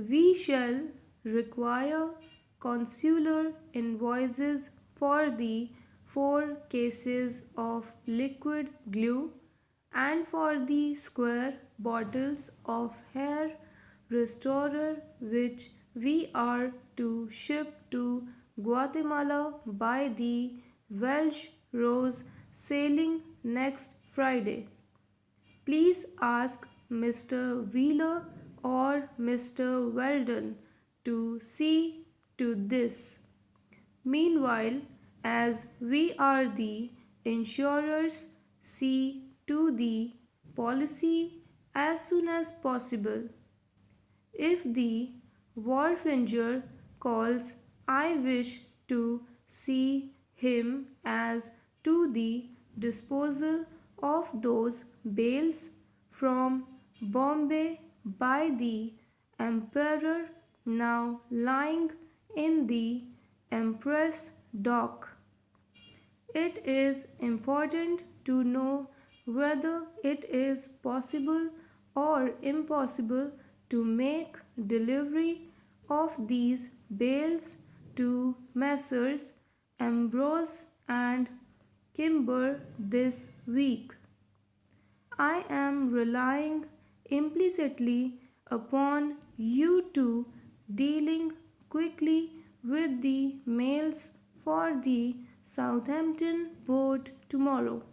We shall require consular invoices for the 4 cases of liquid glue and for the square bottles of hair restorer which we are to ship to Guatemala by the Welsh Rose sailing next Friday. Please ask Mr. Wheeler or Mr. Weldon to see to this. Meanwhile, as we are the insurers, see to the policy as soon as possible. If the wharfinger calls, I wish to see him as to the disposal of those bales from Bombay by the Emperor now lying in the Empress dock. It is important to know whether it is possible or impossible to make delivery of these bales to Messrs. Ambrose and Kimber this week. I am relying implicitly upon you two dealing quickly with the mails for the Southampton boat tomorrow.